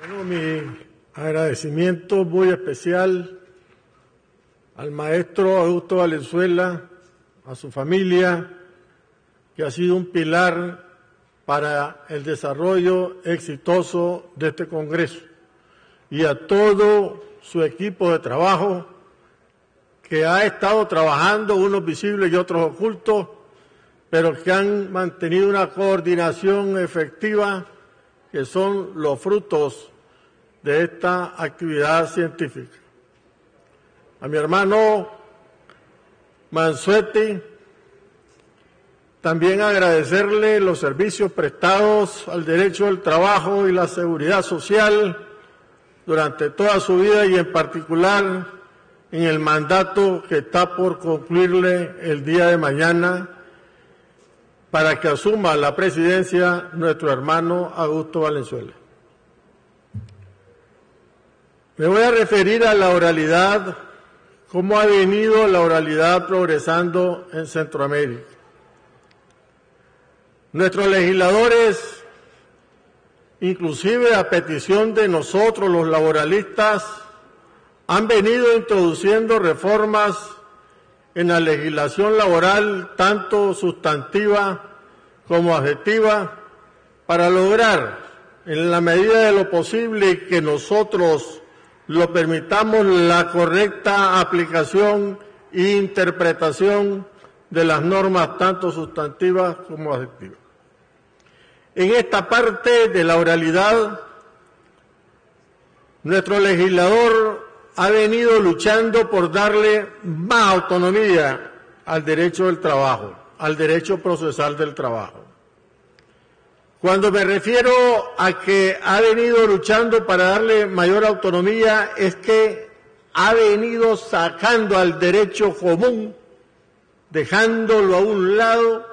Bueno, mi agradecimiento muy especial al maestro Augusto Valenzuela, a su familia, que ha sido un pilar para el desarrollo exitoso de este Congreso, y a todo su equipo de trabajo que ha estado trabajando, unos visibles y otros ocultos, pero que han mantenido una coordinación efectiva, que son los frutos de esta actividad científica. A mi hermano Mansuetti, también agradecerle los servicios prestados al derecho al trabajo y la seguridad social durante toda su vida, y en particular en el mandato que está por concluirle el día de mañana, para que asuma la presidencia nuestro hermano Augusto Valenzuela. Me voy a referir a la oralidad, cómo ha venido la oralidad progresando en Centroamérica. Nuestros legisladores, inclusive a petición de nosotros los laboralistas, han venido introduciendo reformas en la legislación laboral, tanto sustantiva como adjetiva, para lograr, en la medida de lo posible que nosotros lo permitamos, la correcta aplicación e interpretación de las normas, tanto sustantivas como adjetivas. En esta parte de la oralidad, nuestro legislador ha venido luchando por darle más autonomía al derecho del trabajo, al derecho procesal del trabajo. Cuando me refiero a que ha venido luchando para darle mayor autonomía, es que ha venido sacando al derecho común, dejándolo a un lado,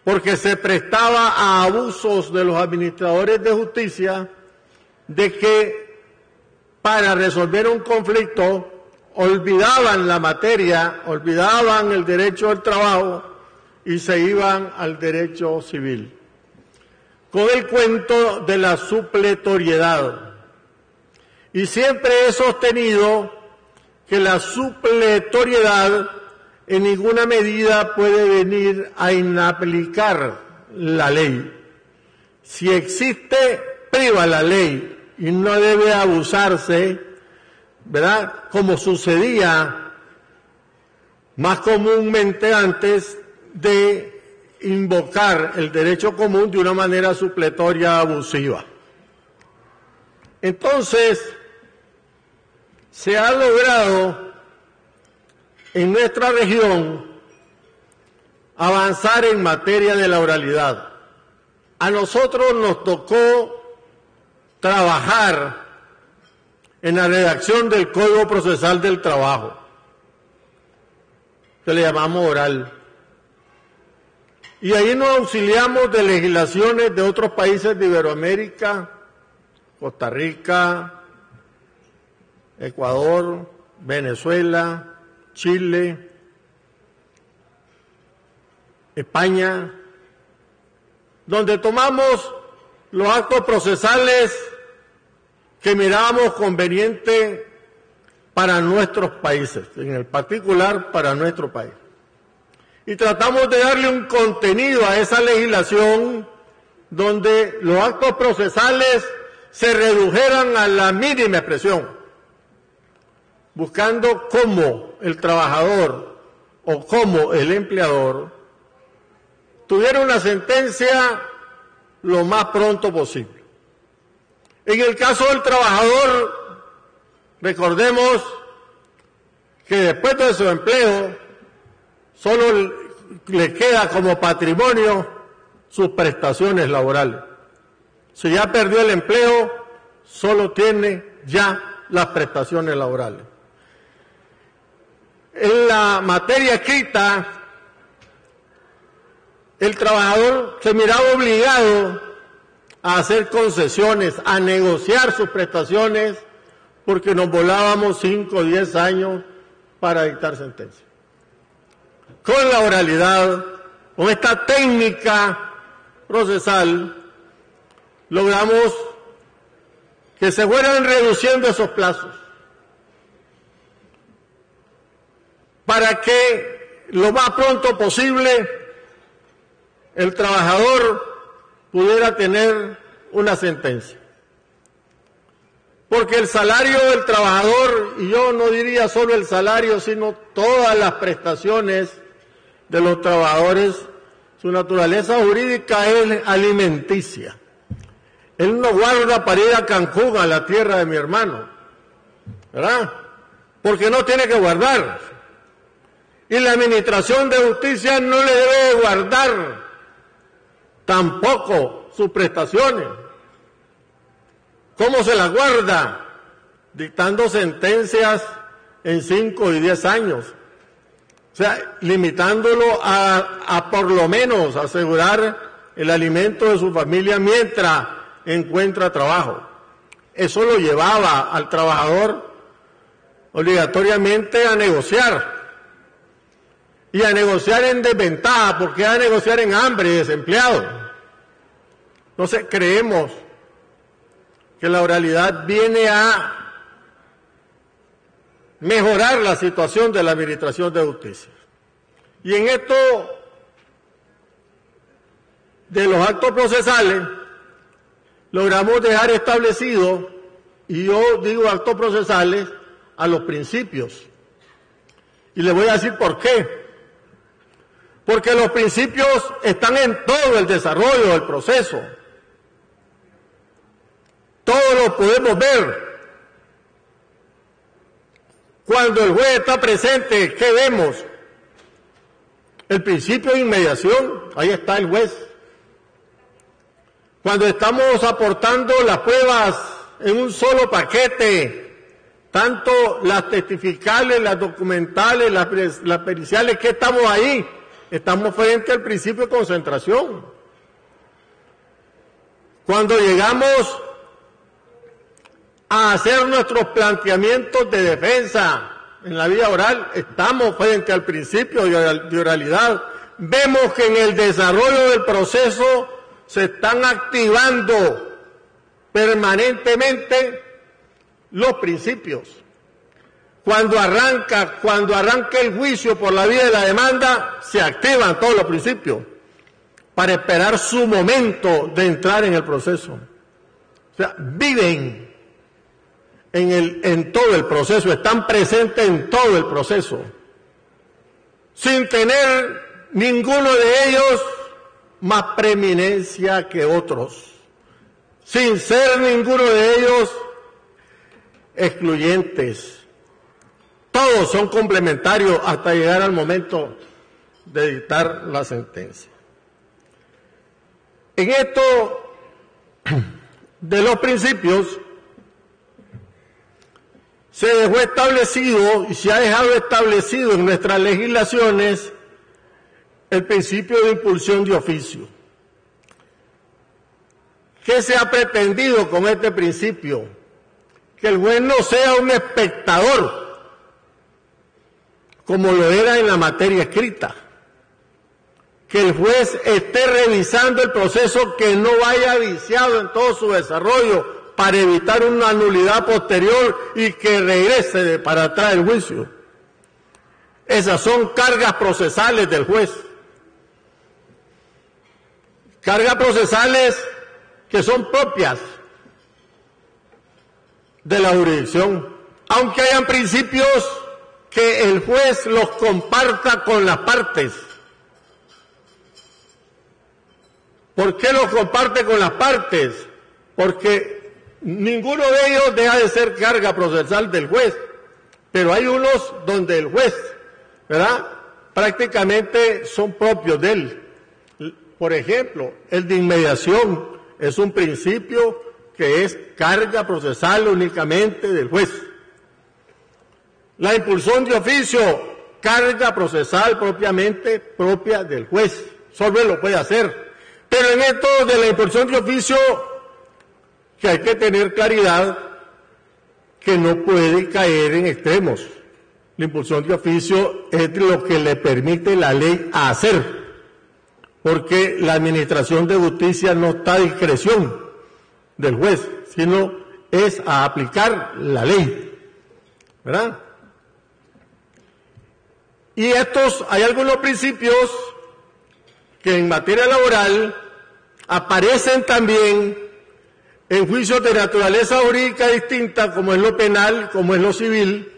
porque se prestaba a abusos de los administradores de justicia, de que para resolver un conflicto olvidaban la materia, olvidaban el derecho al trabajo y se iban al derecho civil, con el cuento de la supletoriedad. Y siempre he sostenido que la supletoriedad en ninguna medida puede venir a inaplicar la ley. Si existe, priva la ley y no debe abusarse, ¿verdad?, como sucedía más comúnmente antes, de invocar el derecho común de una manera supletoria abusiva. Entonces, se ha logrado en nuestra región avanzar en materia de la oralidad. A nosotros nos tocó trabajar en la redacción del Código Procesal del Trabajo, que le llamamos oral. Y ahí nos auxiliamos de legislaciones de otros países de Iberoamérica, Costa Rica, Ecuador, Venezuela, Chile, España, donde tomamos los actos procesales que mirábamos conveniente para nuestros países, en el particular para nuestro país. Y tratamos de darle un contenido a esa legislación donde los actos procesales se redujeran a la mínima expresión, buscando cómo el trabajador o cómo el empleador tuviera una sentencia lo más pronto posible. En el caso del trabajador, recordemos que después de su empleo solo le queda como patrimonio sus prestaciones laborales. Si ya perdió el empleo, solo tiene ya las prestaciones laborales. En la materia escrita, el trabajador se miraba obligado a hacer concesiones, a negociar sus prestaciones, porque nos volábamos 5 o 10 años para dictar sentencia. Con la oralidad, con esta técnica procesal, logramos que se fueran reduciendo esos plazos para que lo más pronto posible el trabajador pudiera tener una sentencia. Porque el salario del trabajador, y yo no diría solo el salario, sino todas las prestaciones de los trabajadores, su naturaleza jurídica es alimenticia. Él no guarda para ir a Cancún, a la tierra de mi hermano, ¿verdad? Porque no tiene que guardar. Y la Administración de Justicia no le debe guardar tampoco sus prestaciones. ¿Cómo se las guarda? Dictando sentencias en 5 y 10 años. O sea, limitándolo a por lo menos asegurar el alimento de su familia mientras encuentra trabajo. Eso lo llevaba al trabajador obligatoriamente a negociar. Y a negociar en desventaja, porque a negociar en hambre y desempleado. Entonces creemos que la oralidad viene a mejorar la situación de la Administración de Justicia. Y en esto de los actos procesales, logramos dejar establecido, y yo digo actos procesales, a los principios. Y les voy a decir por qué. Porque los principios están en todo el desarrollo del proceso. Todo lo podemos ver. Cuando el juez está presente, ¿qué vemos? El principio de inmediación, ahí está el juez. Cuando estamos aportando las pruebas en un solo paquete, tanto las testificales, las documentales, las periciales, ¿qué estamos ahí? Estamos frente al principio de concentración. Cuando llegamos a hacer nuestros planteamientos de defensa en la vía oral, estamos frente al principio de oralidad. Vemos que en el desarrollo del proceso se están activando permanentemente los principios. Cuando arranca el juicio por la vía de la demanda, se activan todos los principios para esperar su momento de entrar en el proceso. O sea, viven en todo el proceso, están presentes en todo el proceso, sin tener ninguno de ellos más preeminencia que otros, sin ser ninguno de ellos excluyentes. Todos son complementarios hasta llegar al momento de dictar la sentencia. En esto de los principios, se dejó establecido y se ha dejado establecido en nuestras legislaciones el principio de impulsión de oficio. ¿Qué se ha pretendido con este principio? Que el juez no sea un espectador, como lo era en la materia escrita. Que el juez esté revisando el proceso, que no vaya viciado en todo su desarrollo para evitar una nulidad posterior y que regrese para atrás el juicio. Esas son cargas procesales del juez. Cargas procesales que son propias de la jurisdicción, aunque hayan principios que el juez los comparta con las partes. ¿Por qué los comparte con las partes? Porque ninguno de ellos deja de ser carga procesal del juez, pero hay unos donde el juez, ¿verdad?, prácticamente son propios de él. Por ejemplo, el de inmediación es un principio que es carga procesal únicamente del juez. La impulsión de oficio, carga procesal propiamente propia del juez, solo él lo puede hacer. Pero en esto de la impulsión de oficio, que hay que tener claridad que no puede caer en extremos. La impulsión de oficio es lo que le permite la ley hacer, porque la Administración de Justicia no está a discreción del juez, sino es a aplicar la ley, ¿verdad? Y hay algunos principios que en materia laboral aparecen también en juicios de naturaleza jurídica distinta, como es lo penal, como es lo civil,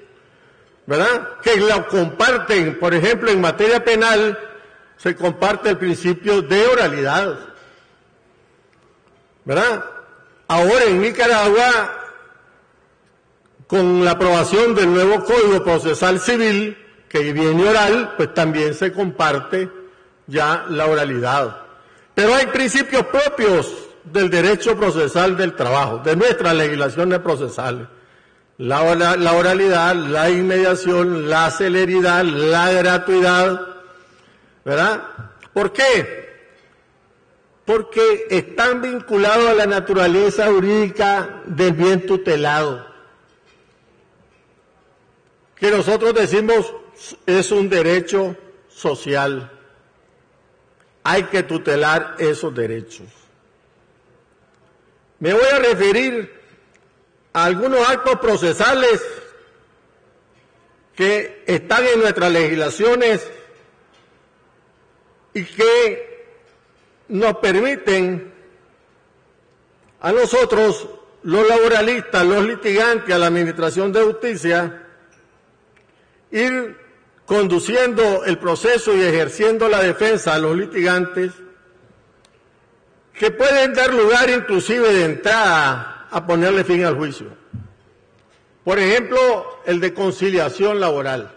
¿verdad? Que lo comparten, por ejemplo, en materia penal se comparte el principio de oralidad, ¿verdad? Ahora en Nicaragua, con la aprobación del nuevo Código Procesal Civil, que viene oral, pues también se comparte ya la oralidad. Pero hay principios propios del derecho procesal del trabajo, de nuestras legislaciones procesales. La oralidad, la inmediación, la celeridad, la gratuidad, ¿verdad? ¿Por qué? Porque están vinculados a la naturaleza jurídica del bien tutelado, que nosotros decimos es un derecho social. Hay que tutelar esos derechos. Me voy a referir a algunos actos procesales que están en nuestras legislaciones y que nos permiten a nosotros, los laboralistas, los litigantes, a la Administración de Justicia, ir conduciendo el proceso y ejerciendo la defensa a los litigantes, que pueden dar lugar inclusive de entrada a ponerle fin al juicio. Por ejemplo, el de conciliación laboral.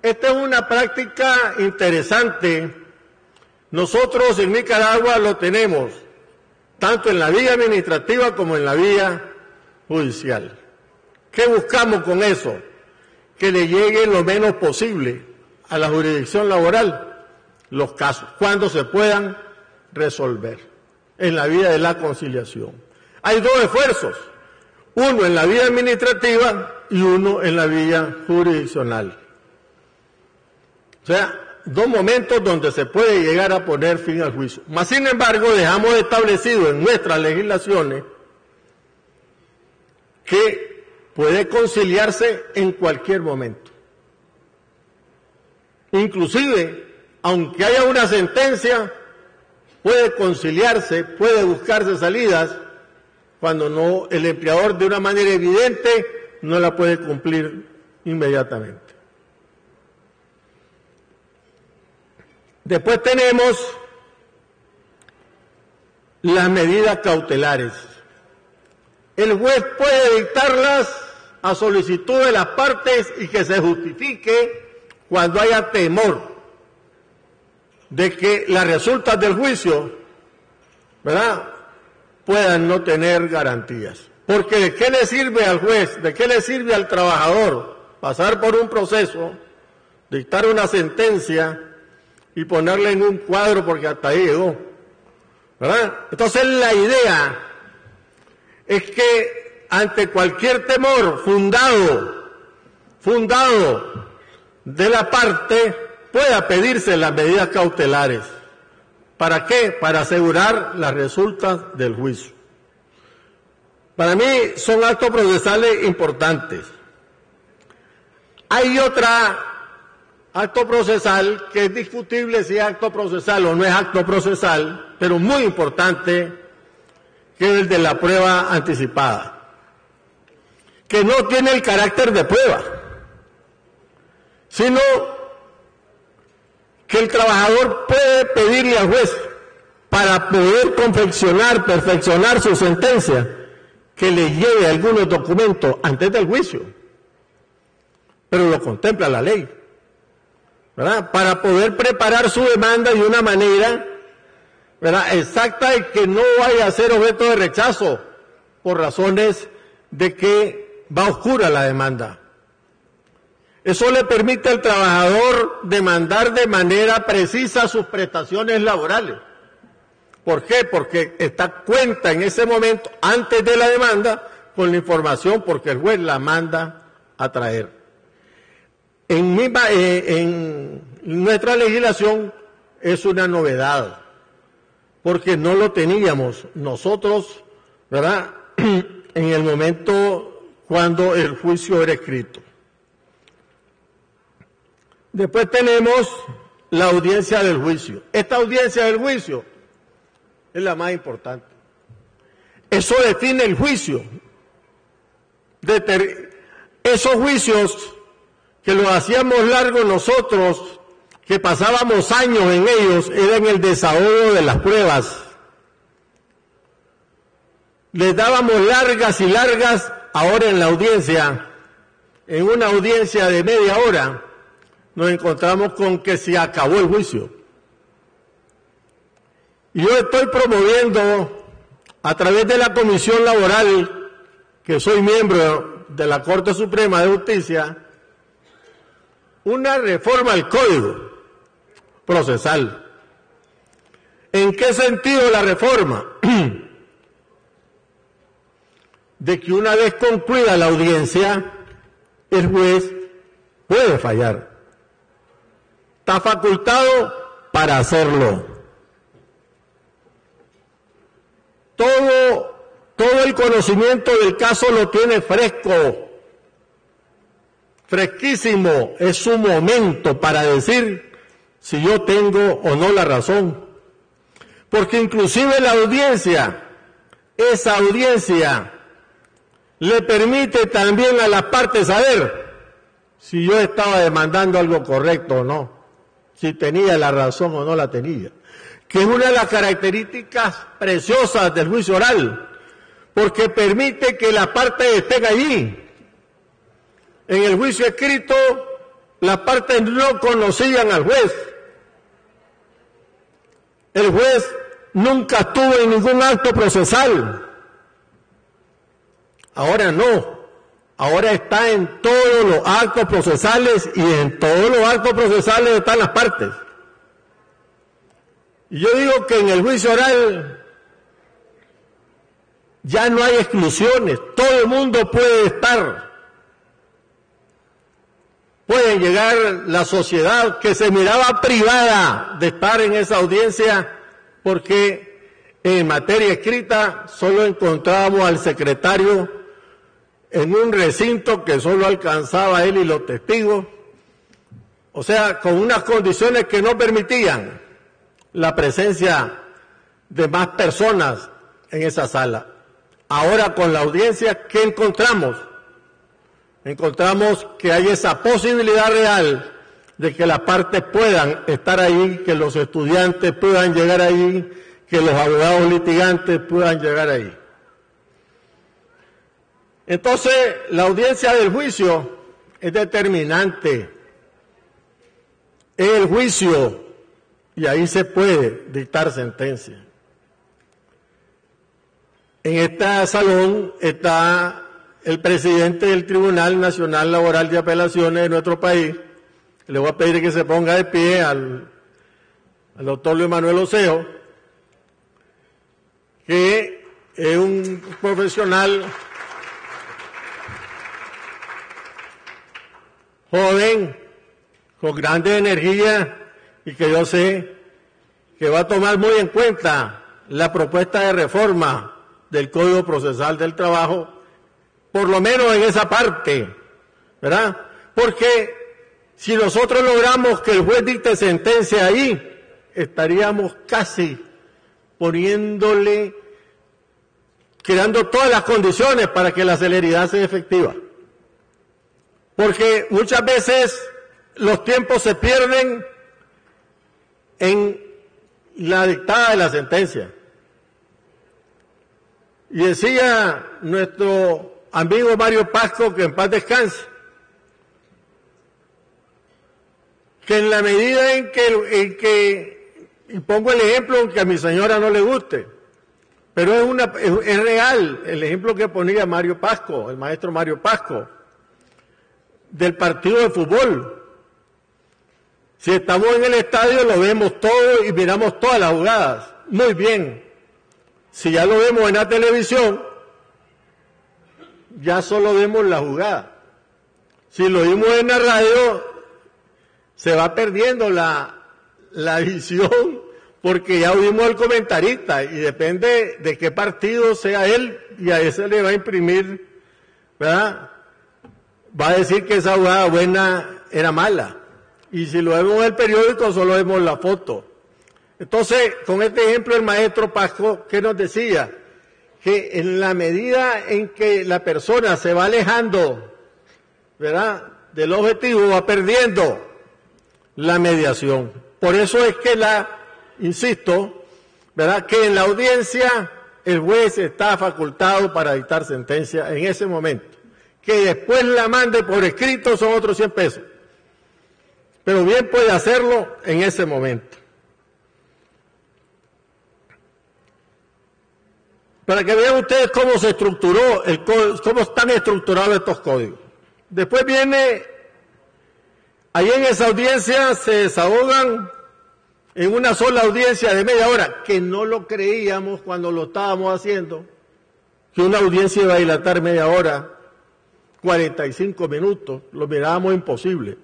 Esta es una práctica interesante. Nosotros en Nicaragua lo tenemos, tanto en la vía administrativa como en la vía judicial. ¿Qué buscamos con eso? Que le llegue lo menos posible a la jurisdicción laboral los casos, cuando se puedan resolver en la vía de la conciliación. Hay dos esfuerzos, uno en la vía administrativa y uno en la vía jurisdiccional. O sea, dos momentos donde se puede llegar a poner fin al juicio. Mas, sin embargo, dejamos establecido en nuestras legislaciones que puede conciliarse en cualquier momento. Inclusive, aunque haya una sentencia, puede conciliarse, puede buscarse salidas cuando no, el empleador de una manera evidente no la puede cumplir inmediatamente. Después tenemos las medidas cautelares. El juez puede dictarlas a solicitud de las partes y que se justifique cuando haya temor de que las resultas del juicio, ¿verdad?, puedan no tener garantías. Porque ¿de qué le sirve al juez, de qué le sirve al trabajador pasar por un proceso, dictar una sentencia y ponerle en un cuadro porque hasta ahí llegó, ¿verdad? Entonces la idea es que ante cualquier temor fundado de la parte, pueda pedirse las medidas cautelares. ¿Para qué? Para asegurar las resultas del juicio. Para mí son actos procesales importantes. Hay acto procesal que es discutible si es acto procesal o no es acto procesal, pero muy importante, que es el de la prueba anticipada, que no tiene el carácter de prueba, sino que el trabajador puede pedirle al juez para poder perfeccionar su sentencia, que le lleve algunos documentos antes del juicio, pero lo contempla la ley, ¿verdad?, para poder preparar su demanda de una manera, ¿verdad?, exacta, y que no vaya a ser objeto de rechazo por razones de que va oscura la demanda. Eso le permite al trabajador demandar de manera precisa sus prestaciones laborales. ¿Por qué? Porque cuenta en ese momento, antes de la demanda, con la información, porque el juez la manda a traer. En nuestra legislación es una novedad, porque no lo teníamos nosotros, ¿verdad?, en el momento cuando el juicio era escrito. Después tenemos la audiencia del juicio. Esta audiencia del juicio es la más importante. Eso define el juicio. Esos juicios que los hacíamos largos nosotros, que pasábamos años en ellos, eran el desahogo de las pruebas. Les dábamos largas y largas. Ahora en la audiencia, en una audiencia de media hora, nos encontramos con que se acabó el juicio. Y yo estoy promoviendo, a través de la Comisión Laboral, que soy miembro de la Corte Suprema de Justicia, una reforma al Código Procesal. ¿En qué sentido la reforma? De que una vez concluida la audiencia, el juez puede fallar. Está facultado para hacerlo. Todo el conocimiento del caso lo tiene fresco, fresquísimo. Es su momento para decir si yo tengo o no la razón. Porque inclusive la audiencia, esa audiencia, le permite también a las partes saber si yo estaba demandando algo correcto o no, si tenía la razón o no la tenía, que es una de las características preciosas del juicio oral, porque permite que las partes estén allí. En el juicio escrito, las partes no conocían al juez. El juez nunca estuvo en ningún acto procesal. Ahora no, ahora está en todos los actos procesales y en todos los actos procesales están las partes. Y yo digo que en el juicio oral ya no hay exclusiones, todo el mundo puede estar. Puede llegar la sociedad que se miraba privada de estar en esa audiencia porque en materia escrita solo encontrábamos al secretario en un recinto que solo alcanzaba él y los testigos, o sea, con unas condiciones que no permitían la presencia de más personas en esa sala. Ahora con la audiencia, ¿qué encontramos? Encontramos que hay esa posibilidad real de que las partes puedan estar ahí, que los estudiantes puedan llegar ahí, que los abogados litigantes puedan llegar ahí. Entonces, la audiencia del juicio es determinante. Es el juicio y ahí se puede dictar sentencia. En este salón está el presidente del Tribunal Nacional Laboral de Apelaciones de nuestro país. Le voy a pedir que se ponga de pie al doctor Luis Manuel Oseo, que es un profesional joven, con grande energía, y que yo sé que va a tomar muy en cuenta la propuesta de reforma del Código Procesal del Trabajo, por lo menos en esa parte, ¿verdad? Porque si nosotros logramos que el juez dicte sentencia ahí, estaríamos casi creando todas las condiciones para que la celeridad sea efectiva. Porque muchas veces los tiempos se pierden en la dictada de la sentencia. Y decía nuestro amigo Mario Pasco, que en paz descanse, que en la medida en que y pongo el ejemplo aunque a mi señora no le guste, pero es real el ejemplo que ponía Mario Pasco, el maestro Mario Pasco, del partido de fútbol. Si estamos en el estadio lo vemos todo y miramos todas las jugadas, muy bien. Si ya lo vemos en la televisión, ya solo vemos la jugada. Si lo vimos en la radio, se va perdiendo la visión porque ya oímos al comentarista y depende de qué partido sea él y a ese le va a imprimir, ¿verdad? Va a decir que esa jugada buena era mala. Y si lo vemos en el periódico, solo vemos la foto. Entonces, con este ejemplo, el maestro Pasco, ¿qué nos decía? Que en la medida en que la persona se va alejando, ¿verdad?, del objetivo, va perdiendo la mediación. Por eso es que insisto, ¿verdad?, que en la audiencia el juez está facultado para dictar sentencia en ese momento. Que después la mande por escrito son otros 100 pesos. Pero bien puede hacerlo en ese momento. Para que vean ustedes cómo se estructuró cómo están estructurados estos códigos. Después viene, ahí en esa audiencia se desahogan en una sola audiencia de media hora, que no lo creíamos cuando lo estábamos haciendo, que una audiencia iba a dilatar media hora, 45 minutos, lo mirábamos imposible.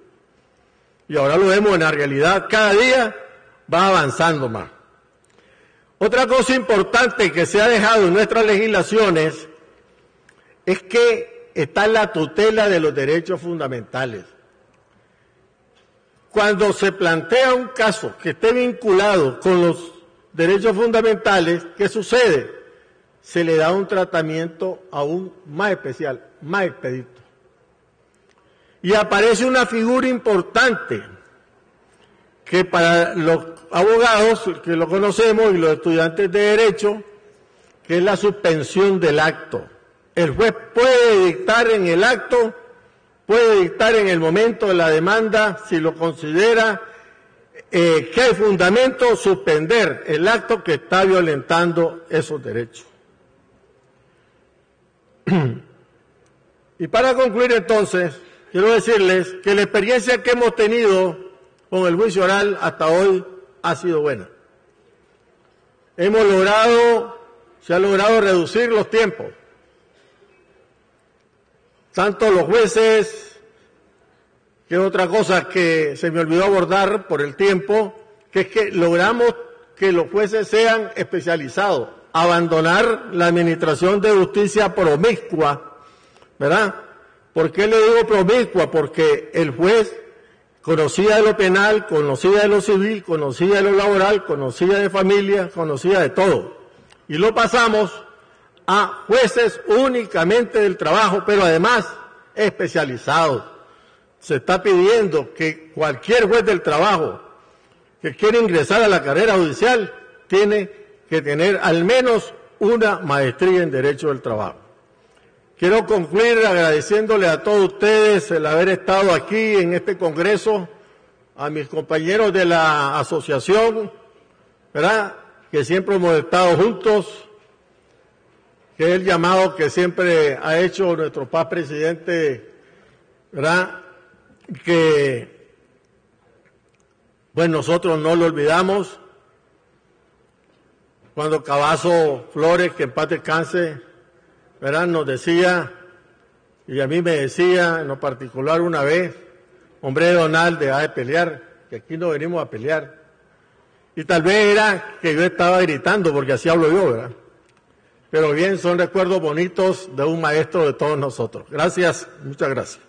Y ahora lo vemos en la realidad, cada día va avanzando más. Otra cosa importante que se ha dejado en nuestras legislaciones es que está la tutela de los derechos fundamentales. Cuando se plantea un caso que esté vinculado con los derechos fundamentales, ¿qué sucede? Se le da un tratamiento aún más especial, más expedito. Y aparece una figura importante que para los abogados, que lo conocemos, y los estudiantes de Derecho, que es la suspensión del acto. El juez puede dictar en el acto, puede dictar en el momento de la demanda, si lo considera que hay fundamento, suspender el acto que está violentando esos derechos. Y para concluir entonces, quiero decirles que la experiencia que hemos tenido con el juicio oral hasta hoy ha sido buena. Se ha logrado reducir los tiempos. Tanto los jueces, que es otra cosa que se me olvidó abordar por el tiempo, que es que logramos que los jueces sean especializados, abandonar la administración de justicia promiscua, ¿verdad? ¿Por qué le digo promiscua? Porque el juez conocía de lo penal, conocía de lo civil, conocía de lo laboral, conocía de familia, conocía de todo. Y lo pasamos a jueces únicamente del trabajo, pero además especializados. Se está pidiendo que cualquier juez del trabajo que quiera ingresar a la carrera judicial tiene que tener al menos una maestría en Derecho del Trabajo. Quiero concluir agradeciéndole a todos ustedes el haber estado aquí en este congreso, a mis compañeros de la asociación, ¿verdad?, que siempre hemos estado juntos, que es el llamado que siempre ha hecho nuestro paz presidente, ¿verdad?, que pues nosotros no lo olvidamos. Cuando Cavazo Flores, que en paz descanse, ¿verdad?, nos decía, y a mí me decía en lo particular una vez, hombre Donald, deja de pelear, que aquí no venimos a pelear. Y tal vez era que yo estaba gritando, porque así hablo yo, ¿verdad? Pero bien, son recuerdos bonitos de un maestro de todos nosotros. Gracias, muchas gracias.